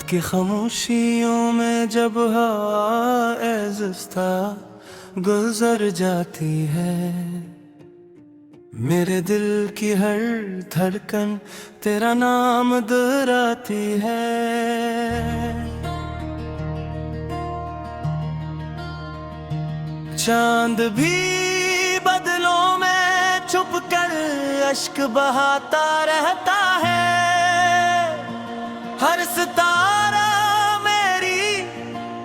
कि खामोशियों में जब हवा एज़िस्ता गुजर जाती है, मेरे दिल की हर धड़कन तेरा नाम दोहराती है। चांद भी बदलों में छुप कर अश्क बहाता रहता है, हर सितारा मेरी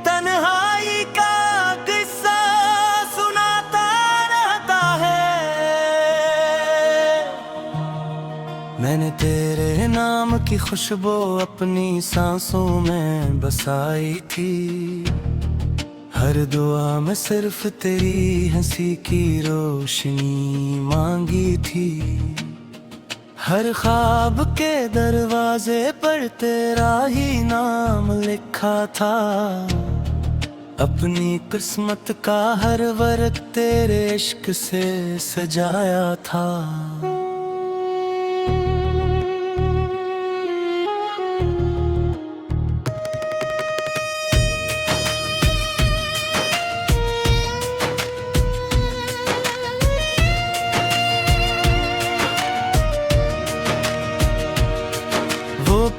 तन्हाई का किस्सा सुनाता रहता है। मैंने तेरे नाम की खुशबू अपनी सांसों में बसाई थी, हर दुआ में सिर्फ तेरी हंसी की रोशनी मांगी थी। हर ख्वाब के दरवाजे पर तेरा ही नाम लिखा था, अपनी किस्मत का हर वर्क तेरे इश्क से सजाया था।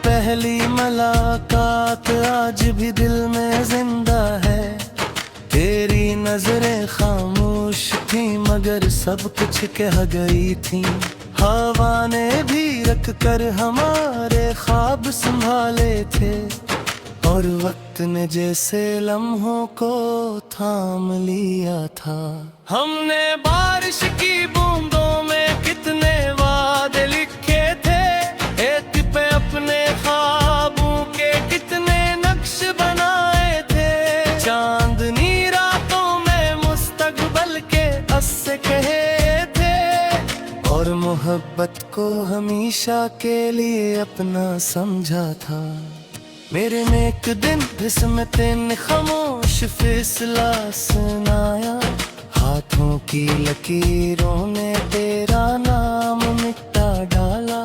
पहली मुलाकात आज भी दिल में जिंदा है, तेरी नजरें खामोश थी मगर सब कुछ कह गई थी। हवा ने भी रख कर हमारे ख्वाब संभाले थे, और वक्त ने जैसे लम्हों को थाम लिया था। हमने बारिश की बूंदों में कितने वादे लिखे थे, एक पे अपने ख्वाबों के कितने नक्श बनाए थे। चांदनी रातों में मुस्तकबल के अस्से कहे थे, और मोहब्बत को हमेशा के लिए अपना समझा था। मेरे में एक दिन किस्मत ने खामोश फैसला सुनाया, हाथों की लकीरों ने तेरा नाम मिटा डाला।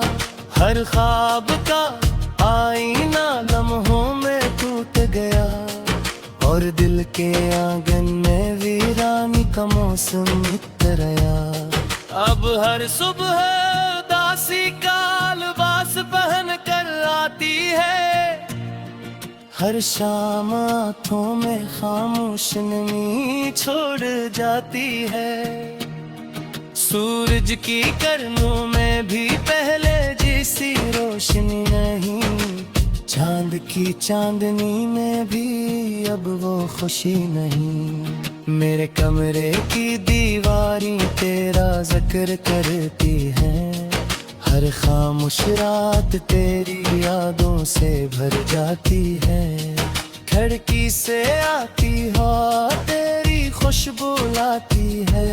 हर ख्वाब का आईना लम्हों में टूट गया, और दिल के आंगन में वीरानी का मौसम इतर आया। अब हर सुबह दासी का लिबास पहन कर आती है, हर शाम आँखों में खामोश नमी छोड़ जाती है। सूरज की किरणों में भी पहले जैसी रोशनी नहीं, चांद की चांदनी में भी अब वो खुशी नहीं। मेरे कमरे की दीवारें तेरा जिक्र करती हैं, हर खामोश रात तेरी यादों से भर जाती है। खिड़की से आती हो तेरी खुशबू लाती है,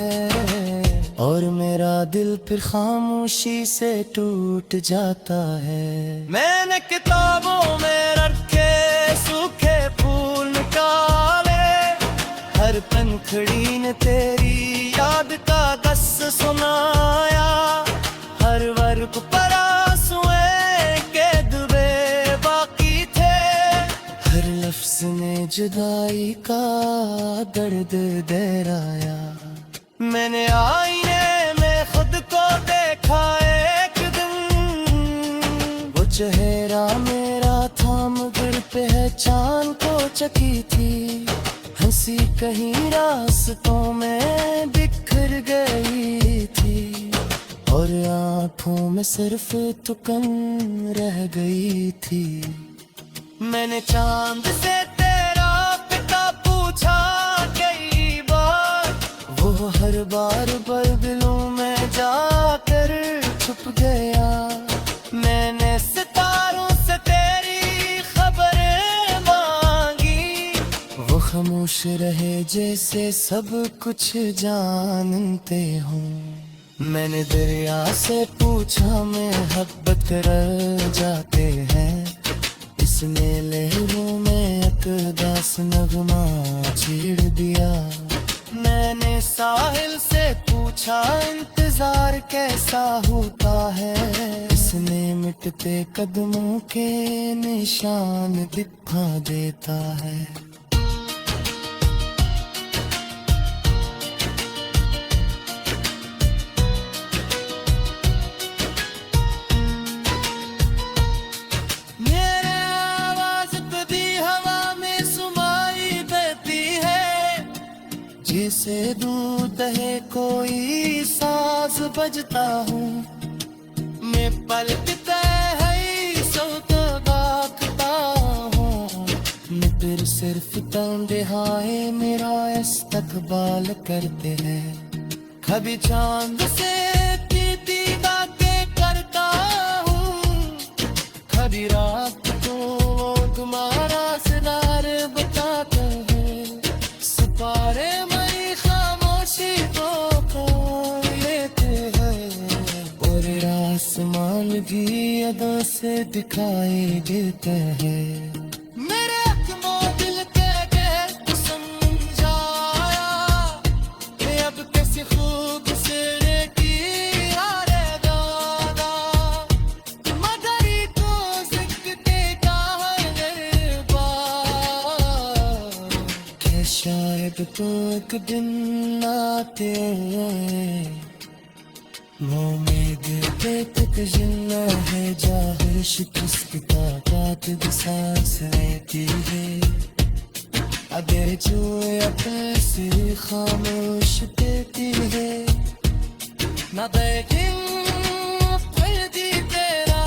और मेरा दिल फिर खामोशी से टूट जाता है। मैंने किताबों में रखे सूखे फूल निकाले, हर पंखड़ी ने तेरी याद का गस सुनाया। हर वर्ग पर आंसुएं के दुबे बाकी थे, हर लफ्ज ने जुदाई का दर्द दहराया। मैंने आईने में खुद को देखा एक दिन, वो चेहरा मेरा थाम दिल पहचान को चकी थी। हंसी कहीं रास्तों में बिखर गई थी, और आँखों में सिर्फ तुकन रह गई थी। मैंने चांद से तेरा पिता पूछा कई बार, वो हर बार बादलों में जाकर छुप गया। मैंने सितारों से तेरी खबरें मांगी, वो खामोश रहे जैसे सब कुछ जानते हों। मैंने दरिया से पूछा मोहब्बत रह जाते हैं, इसने लहरों में अकदास नगमा छेड़ दिया। मैंने साहिल से पूछा इंतजार इंतजार कैसा होता है, इसने मिटते कदमों के निशान दिखा देता है। मेरे आवाज कभी हवा में सुनाई देती है, जिसे दूध है कोई साज बजता हूँ। मैं पलकता है सो तो गाता हूँ, मैं फिर सिर्फ तंहाए मेरा इस्तकबाल करते हैं। कभी चांद से पीती बातें करता हूँ, कभी रात को तुम्हारा सितार बताते हैं। सितारे मई खामोशी को खोल लेते हैं, और आसमान भी अदा से दिखाई देते हैं। मेरे अक्मो दिल के तू समझाया, मैं अब कैसी खूबसूरत की यारे दादा, मदरी को जिक्ते का है बार, कि शायद तो एक दिन आते मुँह में गिरते तक जिन्ना है, जाहिर शिकस्त का कातिल सांस लेती है। अगर जो अपने से खामोश देती है, ना देखें फिर दी तेरा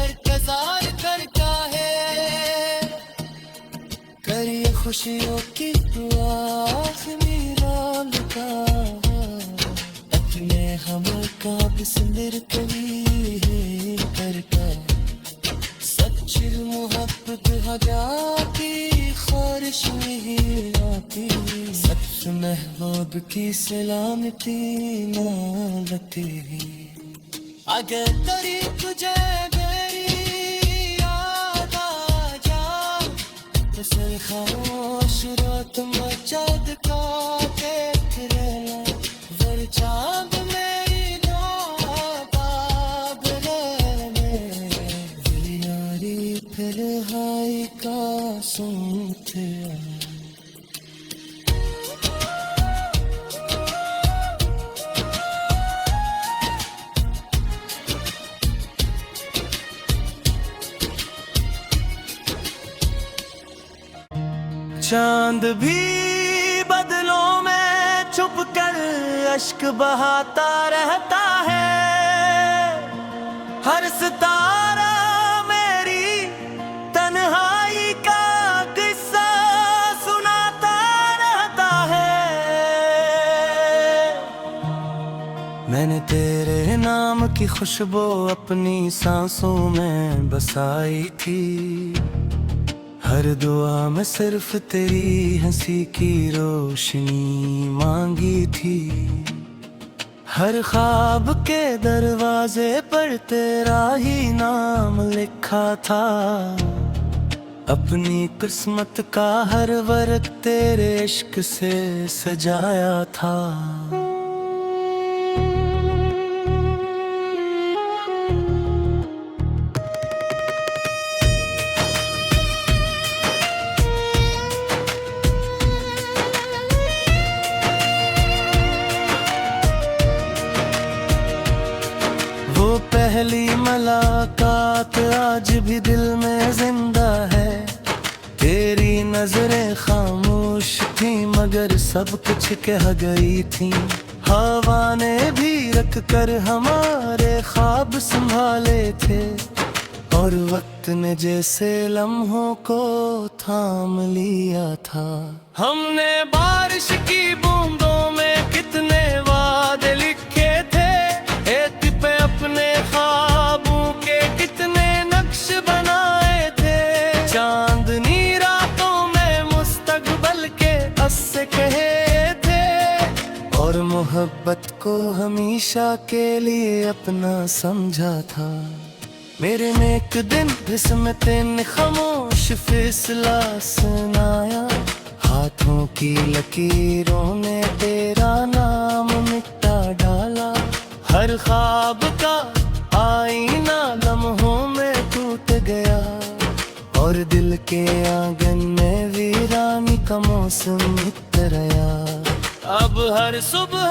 इंतजार करता है। करिए खुशियों की दुआ मेरा लुका, अपने हम का बिस्मिर कभी करता। सच्ची मोहब्बत हजाती ख्वाहिश नहीं आती, सच महबूब की सलामती ना लगती। अगर तेरी तुझे मेरी याद आ जा, तो सिर खामोश रात मचा दिखा देख रहना, वर चांद मेरी नाबाब रहने, यारी फिर हाई का सुनते चांद भी बदलों में छुप कर अश्क बहाता रहता है। हर सितारा मेरी तन्हाई का किस्सा सुनाता रहता है। मैंने तेरे नाम की खुशबू अपनी सांसों में बसाई थी, हर दुआ में सिर्फ तेरी हंसी की रोशनी मांगी थी। हर ख्वाब के दरवाजे पर तेरा ही नाम लिखा था, अपनी किस्मत का हर वर्क तेरे इश्क से सजाया था। पहली मुलाकात आज भी दिल में जिंदा है, तेरी नजरें खामोश थी मगर सब कुछ कह गई थी। हवा ने भी रख कर हमारे ख्वाब संभाले थे, और वक्त ने जैसे लम्हों को थाम लिया था। हमने बारिश की बूंदों में कितने वादे लिखे थे, एक पे अपने ख्वाबों के कितने नक्श बनाए थे। चांदनी रातों में मुस्तकबल के अस्से कहे थे, और मोहब्बत को हमेशा के लिए अपना समझा था। मेरे में एक दिन जिसमें तेने खामोश फैसला सुनाया, हाथों की लकीरों ने तेरा नाम मिटा डाला। हर ख्वाब का आईना लम्हों में टूट गया, और दिल के आंगन में वीरानी का मौसम उतर आया। अब हर सुबह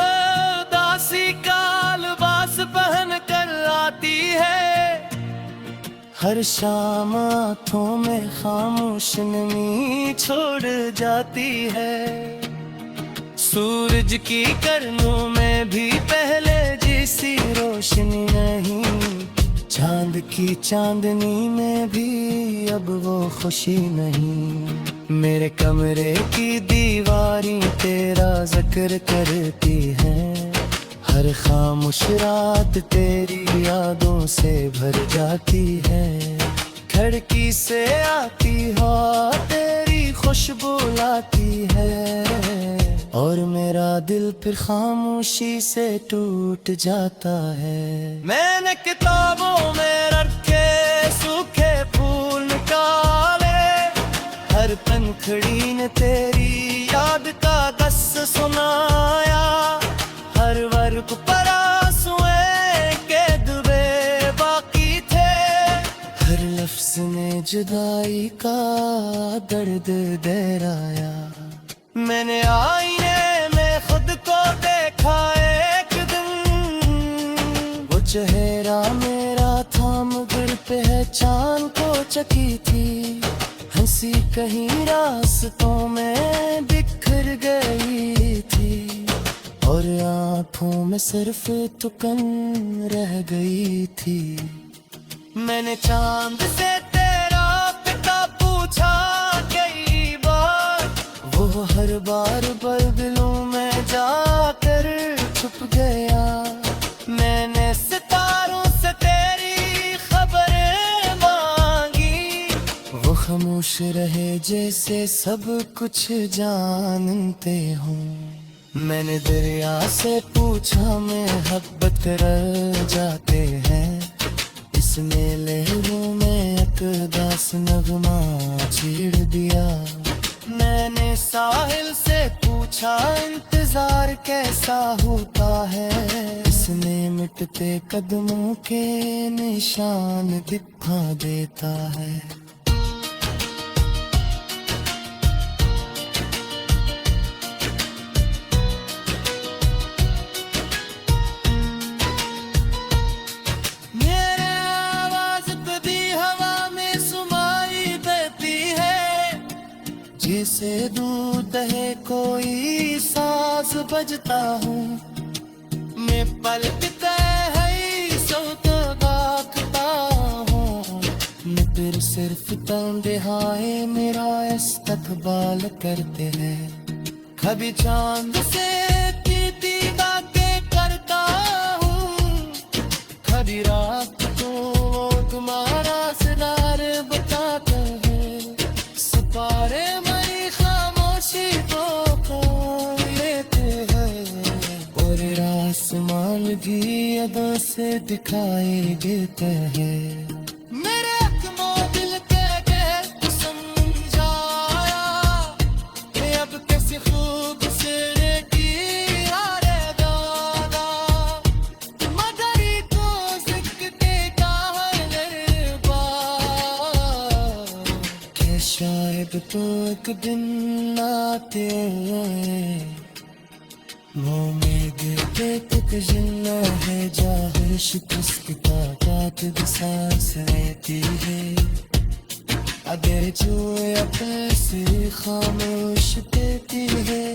दासी का लिबास पहन कर आती है, हर शाम आँखों में खामोश नमी छोड़ जाती है। सूरज की किरणों में भी पहले जैसी रोशनी नहीं, चांद की चांदनी में भी अब वो खुशी नहीं। मेरे कमरे की दीवारें तेरा जिक्र करती हैं, हर खामोश रात तेरी यादों से भर जाती है। खिड़की से आती हवा तेरी खुशबू लाती है, और मेरा दिल फिर खामोशी से टूट जाता है। मैंने किताबों में रखे सूखे फूल निकाले, हर पंखड़ी ने तेरी याद का किस्सा सुनाया। हर वर्ग पर आंसुएं के डूबे बाकी थे, हर लफ्ज ने जुदाई का दर्द दोहराया। मैंने आईने में खुद को देखा एक दिन, वो चेहरा मेरा थाम घर पहचान को चकी थी। हंसी कहीं रास्तों में बिखर गई थी, और आँखों में सिर्फ तुकन रह गई थी। मैंने चांद से तेरा पिता पूछा कई बार, वो हर बार बदलों में जाकर छुप गया। मैंने सितारों से तेरी खबरें मांगी, वो खामोश रहे जैसे सब कुछ जानते हों। मैंने दरिया से पूछा मोहब्बत कर जाते हैं, इसने लहरों में अकदास नगमा छेड़ दिया। मैंने साहिल से पूछा इंतजार कैसा होता है, इसने मिटते कदमों के निशान दिखा देता है। जैसे दूध है कोई साज बजता हूँ, मैं पलकता है सो तो गाता हूँ। मैं फिर सिर्फ तंहाए मेरा इस्तकबाल करते हैं। कभी चांद से कीती बातें करता हूँ, कभी रात को तुम्हारा सिनार बताता है। सितारे आसमान भी अदा से दिखाई देते हैं। मेरे दिल के समझाया, अब कैसे खूब से की यारे दादा, मदरी को जिक्ते का क्या शायद तो एक दिन आते मुँह में गिरते तक जिन्ना है, जाहिर शिकस्त का कातिल सांस रहती है। अगर जो अपने से खामोश देती है,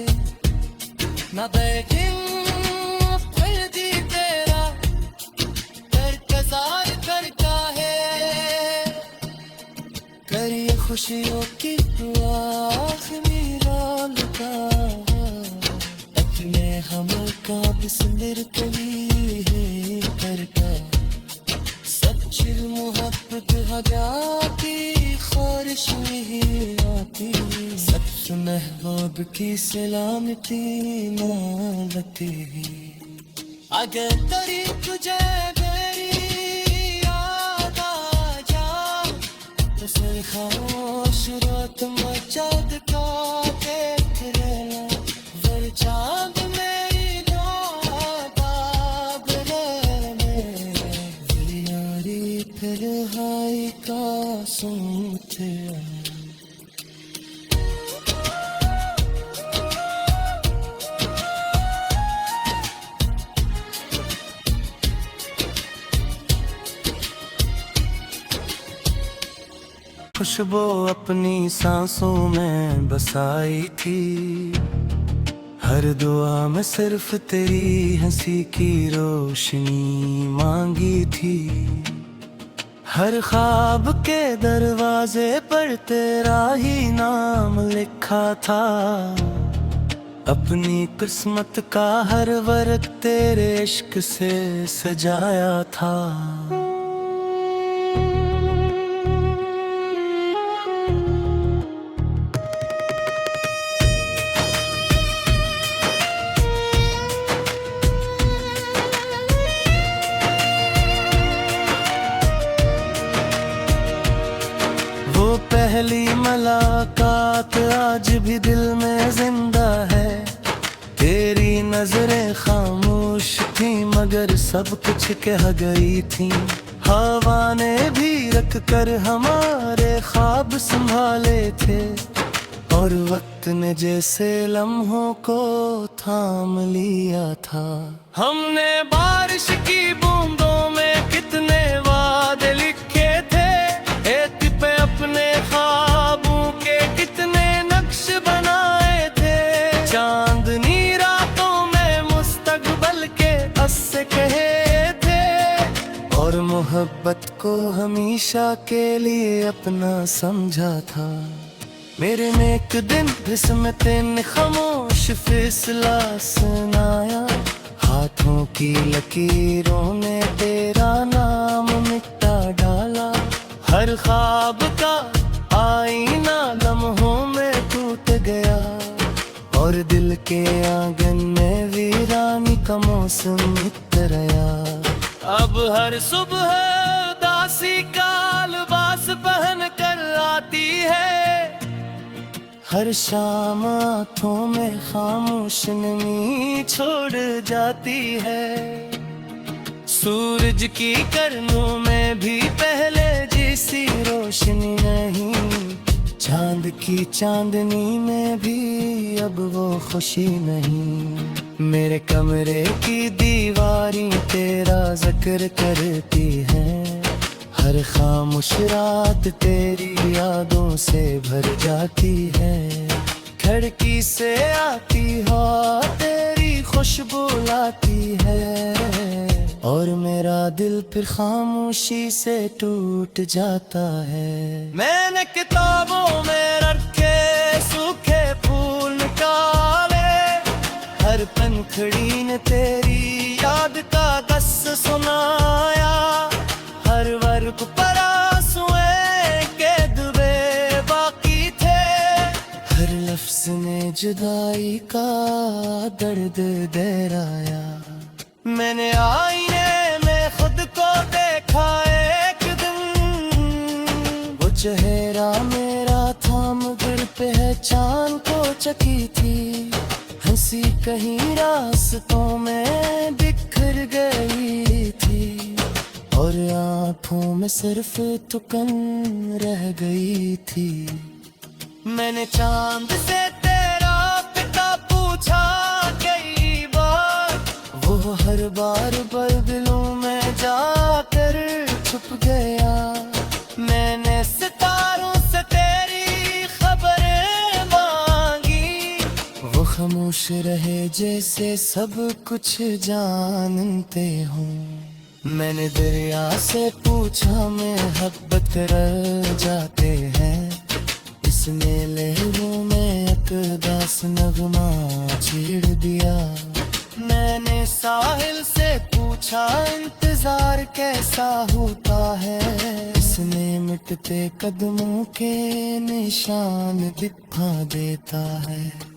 ना लेकिन फर्जी तेरा इंतजार करता है। करिए खुशियों की दुआ आखिरी राल का, हम का बिस्मिर कभी है करता। सच्ची मोहब्बत हजाती ख्वाहिश नहीं आती, सच महबूब की सलामती मांगती। अगर तेरी तुझे मेरी याद आ जा, तो सिर खामोश रात मचा दिखा देख लेना। चांद मेरी खुशबू अपनी सांसों में बसाई थी। हर दुआ में सिर्फ तेरी हंसी की रोशनी मांगी थी। हर ख्वाब के दरवाजे पर तेरा ही नाम लिखा था। अपनी किस्मत का हर वर्क तेरे इश्क से सजाया था। वो पहली मुलाकात आज भी दिल में जिंदा है। तेरी नजरें खामोश थी मगर सब कुछ कह गई थी। हवा ने भी रख कर हमारे ख्वाब संभाले थे, और वक्त ने जैसे लम्हों को थाम लिया था। हमने बारिश की बूंदों में कितने वादे लिखे थे, एक पे अपने ख्वाबों के कितने नक्श बनाए थे। चांदनी रातों में मुस्तकबल के अस्से कहे थे, और मोहब्बत को हमेशा के लिए अपना समझा था। मेरे में एक दिन किस्मत ने खामोश फैसला सुनाया। हाथों की लकीरों ने तेरा नाम मिटा डाला। हर ख्वाब का आईना लम्हों में टूट गया, और दिल के आंगन में वीरानी का मौसम उतराया। अब हर सुबह दासी का लिबास पहन कर आती है। हर शाम आँखों में खामोश नमी छोड़ जाती है। सूरज की किरणों में भी पहले जैसी रोशनी नहीं। चांद की चांदनी में भी अब वो खुशी नहीं। मेरे कमरे की दीवारें तेरा जिक्र करती हैं। हर खामोश रात तेरी यादों से भर जाती है। खिड़की से आती हो तेरी खुशबू लाती है, और मेरा दिल फिर खामोशी से टूट जाता है। मैंने किताबों में रखे सूखे फूल निकाले, हर पंखड़ी ने तेरी याद का गस सुनाया। हर वर्ग पर आंसुएं के दुबे बाकी थे, हर लफ्ज ने जुदाई का दर्द दोहराया। मैंने आईने में खुद को देखा एक दिन, वो चेहरा मेरा था मगर पहचान को चकी थी। हंसी कहीं रास्तों में बिखर गई थी, और आँखों में सिर्फ थुकन रह गई थी। मैंने चांद से तेरा पता पूछा कई बार, वो हर बार बादलों में जाकर छुप गया। मैंने सितारों से तेरी खबरें मांगी, वो खामोश रहे जैसे सब कुछ जानते हों। मैंने दरिया से पूछा मोहब्बत रह जाते हैं, इसने लहरों में अकदास नगमा छेड़ दिया। मैंने साहिल से पूछा इंतजार कैसा होता है, इसने मिटते कदमों के निशान दिखा देता है।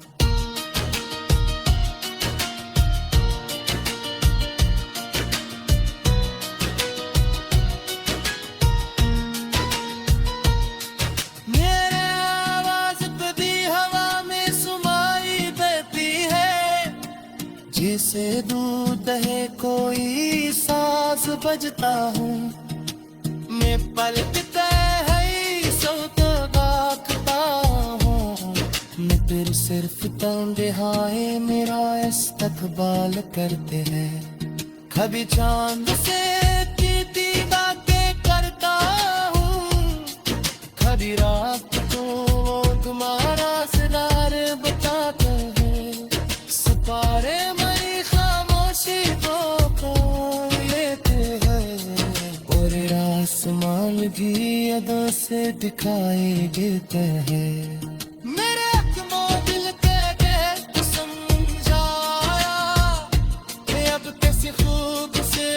जैसे दूध है कोई साज बजता हूँ, मैं पलकता है सो तो गाता हूँ। मैं फिर सिर्फ तंहाए मेरा इस्तकबाल करते हैं। कभी चांद से कीती बातें करता हूँ, आधी रात को वो तुम्हारा सितार बताता है, सितारे मरी खामोशी को खो लेते हैं, और आसमान भी अदा से दिखाई देते हैं। मेरे अकमो दिल के तो समझाया कि अब कैसी खूब से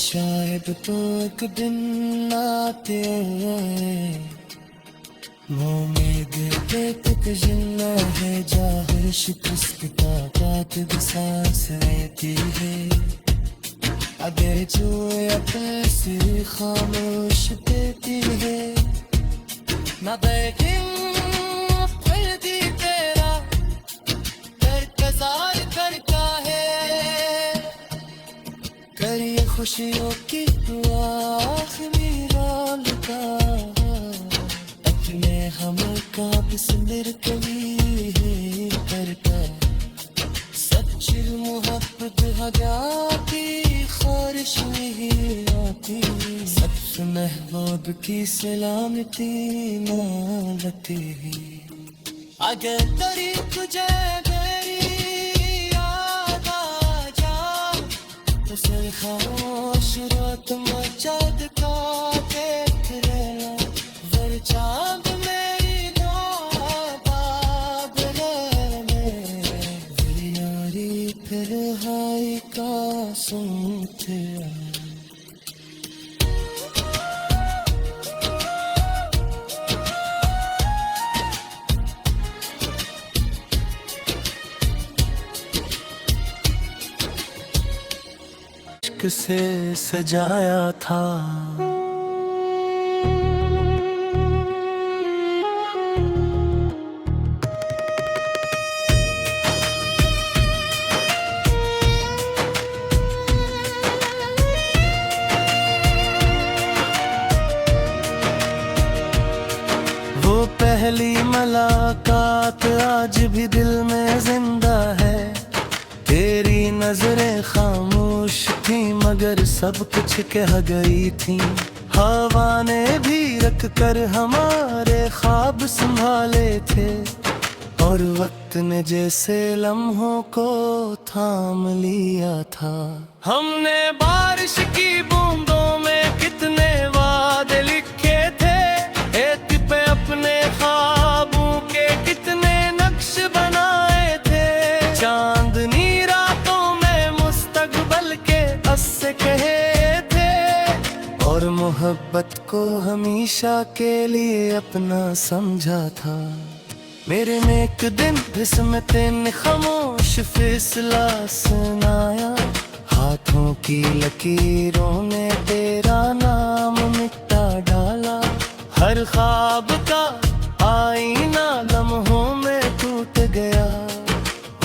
शायद तो एक दिन आते उम्मीद तक जिन्ना है जाहिर शिकस्त का कातिल सांस लेती है, अगर जो अपने से खामोश देती है, ना लेकिन फिर भी तेरा इंतजार करता है, करिए खुशियों की दुआ आखिरी राल का, अपने हम का बिस्मिर कभी करता, सच्ची मोहब्बत हजाती ख्वाहिश नहीं आती, सबसे महबूब की सलामती ना लगती, अगर तेरी तुझे खामोश रात मचाद का देख लेना, वर चांद मेरी बाब में, यारी फिर हाई का सुनते से सजाया था, वो पहली मुलाकात आज भी दिल में जिंदा है, तेरी नजरें खामोश थी मगर सब कुछ कह गई थी, हवा ने भी रख कर हमारे ख्वाब संभाले थे, और वक्त ने जैसे लम्हों को थाम लिया था, हमने बारिश की बूंदों में कितने वादे लिखे थे, एक पे अपने ख्वाबों के कितने नक्श बनाए थे, चांदनी से कहे थे, और मोहब्बत को हमेशा के लिए अपना समझा था, मेरे में एक दिन किस्मत ने खामोश फैसला सुनाया, हाथों की लकीरों ने तेरा नाम मिटा डाला, हर ख्वाब का आईना लम्हों में टूट गया,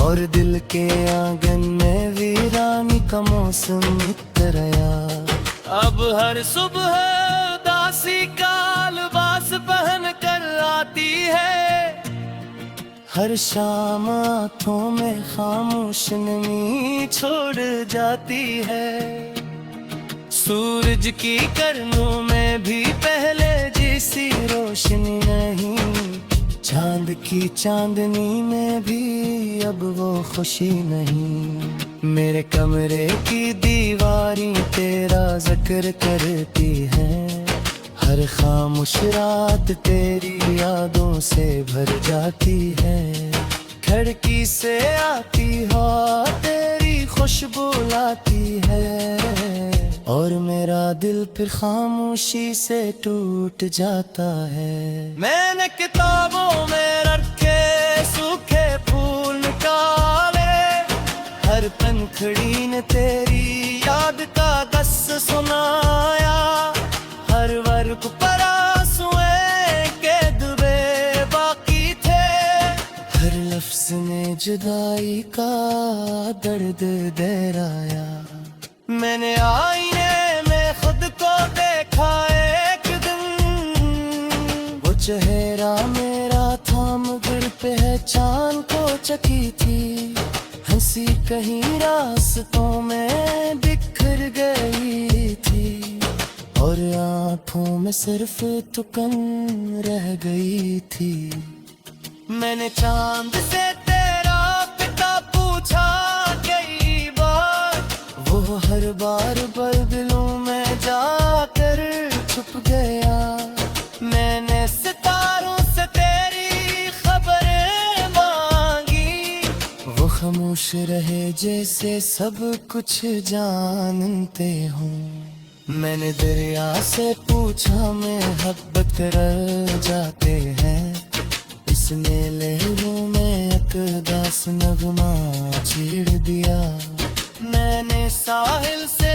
और दिल के आंगन में वीरानी का मौसम उतर आया, अब हर सुबह दासी का लिबास पहन कर आती है, हर शाम आँखों में खामोश नमी छोड़ जाती है, सूरज की किरणों में भी पहले जैसी रोशनी नहीं, चांद की चांदनी में भी अब वो खुशी नहीं, मेरे कमरे की दीवारें तेरा जिक्र करती हैं, हर खामोश रात तेरी यादों से भर जाती है, खिड़की से आती हो तेरी खुशबू लाती है, और मेरा दिल फिर खामोशी से टूट जाता है, मैंने किताबों में रखे सूखे फूल निकाले, हर पंखड़ी ने तेरी याद का दस सुनाया, हर वर्ग पर आंसुएं के दुबे बाकी थे, हर लफ्ज ने जुदाई का दर्द दहराया, मैंने आईने में खुद को देखा एक दिन, वो चेहरा मेरा था मगर पहचान को चकी थी, सी कहीं रास्तों में बिखर गई थी, और आंखों में सिर्फ तुकन रह गई थी। मैंने चांद से तेरा पिता पूछा कई बार, वो हर बार बादलों में जाकर छुप गया। मैंने सितारों से तेरी खबरें मांगी, वो खामोश रहे जैसे सब कुछ जानते हों। मैंने दरिया से पूछा मोहब्बत रह जाते हैं, इसने लहरों में अकदास नगमा छेड़ दिया। मैंने साहिल से